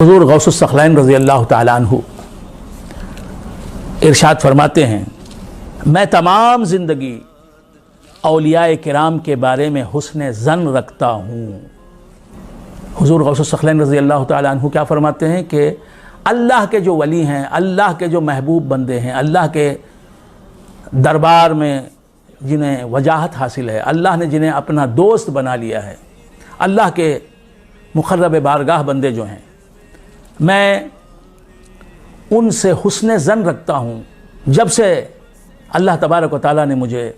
حضور غوث الثقلین رضی اللہ تعالیٰ عنہ ارشاد فرماتے ہیں، میں تمام زندگی اولیاء کرام کے بارے میں حسن ظن رکھتا ہوں۔ حضور غوث الثقلین رضی اللہ تعالیٰ عنہ کیا فرماتے ہیں کہ اللہ کے جو ولی ہیں، اللہ کے جو محبوب بندے ہیں، اللہ کے دربار میں جنہیں وجاہت حاصل ہے، اللہ نے جنہیں اپنا دوست بنا لیا ہے، اللہ کے مقرب بارگاہ بندے جو ہیں، میں ان سے حسن ظن رکھتا ہوں۔ جب سے اللہ تبارک و تعالیٰ نے مجھے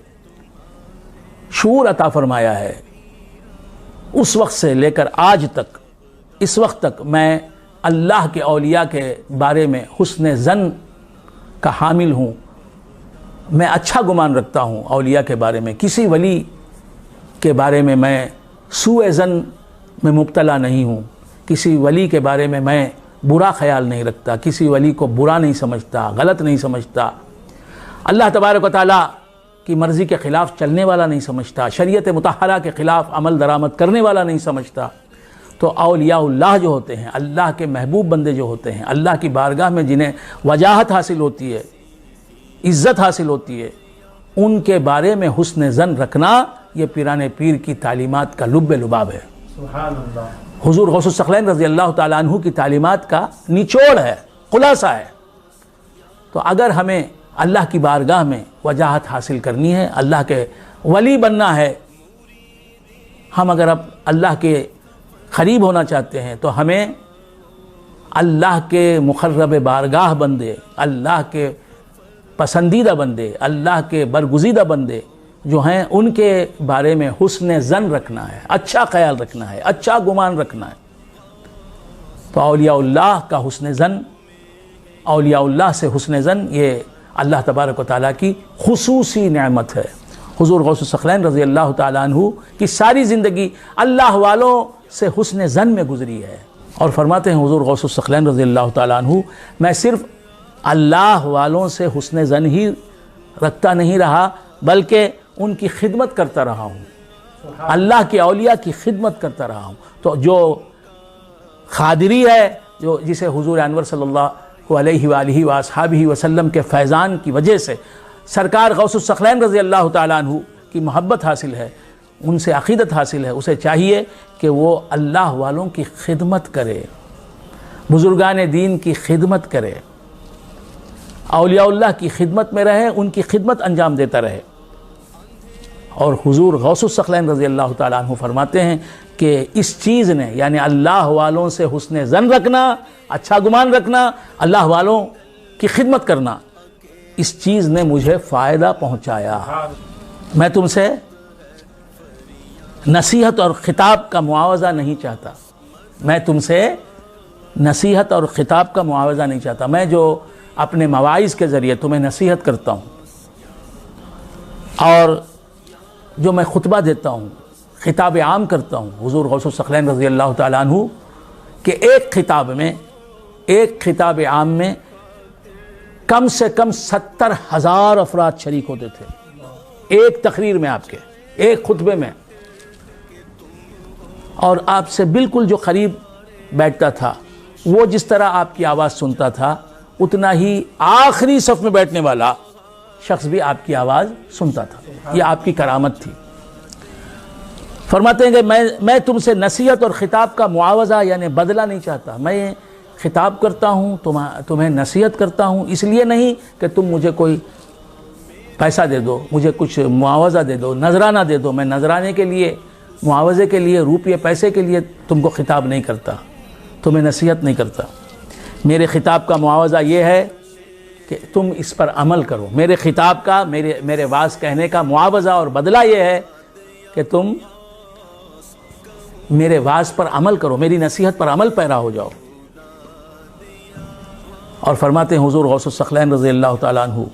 شعور عطا فرمایا ہے، اس وقت سے لے کر آج تک، اس وقت تک میں اللہ کے اولیاء کے بارے میں حسن ظن کا حامل ہوں۔ میں اچھا گمان رکھتا ہوں اولیاء کے بارے میں، کسی ولی کے بارے میں میں سوء ظن میں مبتلا نہیں ہوں، کسی ولی کے بارے میں میں برا خیال نہیں رکھتا، کسی ولی کو برا نہیں سمجھتا، غلط نہیں سمجھتا، اللہ تبارک و تعالیٰ کی مرضی کے خلاف چلنے والا نہیں سمجھتا، شریعت مطہرہ کے خلاف عمل درآمد کرنے والا نہیں سمجھتا۔ تو اولیاء اللہ جو ہوتے ہیں، اللہ کے محبوب بندے جو ہوتے ہیں، اللہ کی بارگاہ میں جنہیں وجاہت حاصل ہوتی ہے، عزت حاصل ہوتی ہے، ان کے بارے میں حسن ظن رکھنا یہ پیران پیر کی تعلیمات کا لب لباب ہے۔ سبحان اللہ۔ حضور غوث الثقلین رضی اللہ تعالیٰ عنہ کی تعلیمات کا نچوڑ ہے، خلاصہ ہے۔ تو اگر ہمیں اللہ کی بارگاہ میں وجاہت حاصل کرنی ہے، اللہ کے ولی بننا ہے، ہم اگر اب اللہ کے قریب ہونا چاہتے ہیں تو ہمیں اللہ کے مقرب بارگاہ بندے، اللہ کے پسندیدہ بندے، اللہ کے برگزیدہ بندے جو ہیں، ان کے بارے میں حسن ظن رکھنا ہے، اچھا خیال رکھنا ہے، اچھا گمان رکھنا ہے۔ تو اولیاء اللہ کا حسن ظن، اولیاء اللہ سے حسن ظن، یہ اللہ تبارک و تعالیٰ کی خصوصی نعمت ہے۔ حضور غوث الثقلین رضی اللہ تعالیٰ عنہ کی ساری زندگی اللہ والوں سے حسن ظن میں گزری ہے، اور فرماتے ہیں حضور غوث الثقلین رضی اللہ تعالیٰ عنہ، میں صرف اللہ والوں سے حسن ظن ہی رکھتا نہیں رہا، بلکہ ان کی خدمت کرتا رہا ہوں، اللہ کے اولیاء کی خدمت کرتا رہا ہوں۔ تو جو خادری ہے، جو جسے حضور انور صلی اللہ علیہ وآلہ وآصحابہ وسلم کے فیضان کی وجہ سے سرکار غوث الثقلین رضی اللہ تعالیٰ عنہ کی محبت حاصل ہے، ان سے عقیدت حاصل ہے، اسے چاہیے کہ وہ اللہ والوں کی خدمت کرے، بزرگان دین کی خدمت کرے، اولیاء اللہ کی خدمت میں رہے، ان کی خدمت انجام دیتا رہے۔ اور حضور غوث الثقلین رضی اللہ تعالیٰ عنہ فرماتے ہیں کہ اس چیز نے، یعنی اللہ والوں سے حسن ظن رکھنا، اچھا گمان رکھنا، اللہ والوں کی خدمت کرنا، اس چیز نے مجھے فائدہ پہنچایا۔ میں تم سے نصیحت اور خطاب کا معاوضہ نہیں چاہتا، میں تم سے نصیحت اور خطاب کا معاوضہ نہیں چاہتا، میں جو اپنے مواعظ کے ذریعے تمہیں نصیحت کرتا ہوں، اور جو میں خطبہ دیتا ہوں، خطاب عام کرتا ہوں، حضور غوث الثقلین رضی اللہ تعالیٰ عنہ کہ ایک خطاب عام میں کم سے کم 70,000 افراد شریک ہوتے تھے، ایک تقریر میں، آپ کے ایک خطبے میں، اور آپ سے بالکل جو قریب بیٹھتا تھا، وہ جس طرح آپ کی آواز سنتا تھا، اتنا ہی آخری صف میں بیٹھنے والا شخص بھی آپ کی آواز سنتا تھا۔ یہ آپ کی کرامت تھی۔ فرماتے ہیں کہ میں تم سے نصیحت اور خطاب کا معاوضہ یعنی بدلہ نہیں چاہتا، میں خطاب کرتا ہوں، تمہیں نصیحت کرتا ہوں، اس لیے نہیں کہ تم مجھے کوئی پیسہ دے دو، مجھے کچھ معاوضہ دے دو، نذرانہ دے دو۔ میں نذرانے کے لیے، معاوضے کے لیے، روپیے پیسے کے لیے تم کو خطاب نہیں کرتا، تمہیں نصیحت نہیں کرتا۔ میرے خطاب کا معاوضہ یہ ہے کہ تم اس پر عمل کرو۔ میرے خطاب کا، میرے واعظ کہنے کا معاوضہ اور بدلہ یہ ہے کہ تم میرے واعظ پر عمل کرو، میری نصیحت پر عمل پیرا ہو جاؤ۔ اور فرماتے ہیں حضور غوث الثقلین رضی اللہ تعالیٰ عنہ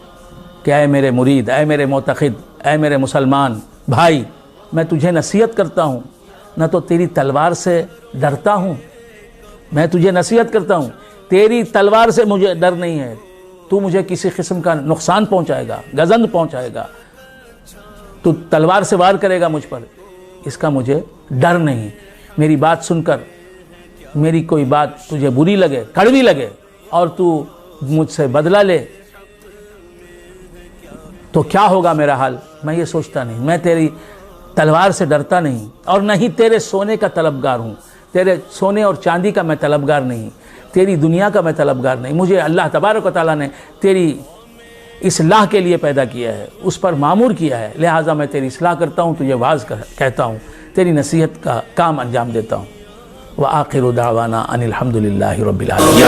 کہ اے میرے مرید، اے میرے معتقد، اے میرے مسلمان بھائی، میں تجھے نصیحت کرتا ہوں، نہ تو تیری تلوار سے ڈرتا ہوں، میں تجھے نصیحت کرتا ہوں، تیری تلوار سے مجھے ڈر نہیں ہے، تو مجھے کسی قسم کا نقصان پہنچائے گا، گزند پہنچائے گا، تو تلوار سے وار کرے گا مجھ پر، اس کا مجھے ڈر نہیں۔ میری بات سن کر میری کوئی بات تجھے بری لگے، کڑوی لگے اور تو مجھ سے بدلہ لے تو کیا ہوگا میرا حال؟ میں یہ سوچتا نہیں. میں تیری تلوار سے ڈرتا نہیں اور نہ ہی تیرے سونے کا طلبگار ہوں. تیرے سونے اور چاندی کا میں طلبگار نہیں، تیری دنیا کا میں طلبگار نہیں. مجھے اللہ تبارک و تعالیٰ نے تیری اصلاح کے لیے پیدا کیا ہے، اس پر معمور کیا ہے، لہٰذا میں تیری اصلاح کرتا ہوں، تجھے واعظ کہتا ہوں، تیری نصیحت کا کام انجام دیتا ہوں. وآخر دعوانا ان الحمد للہ رب العالمین.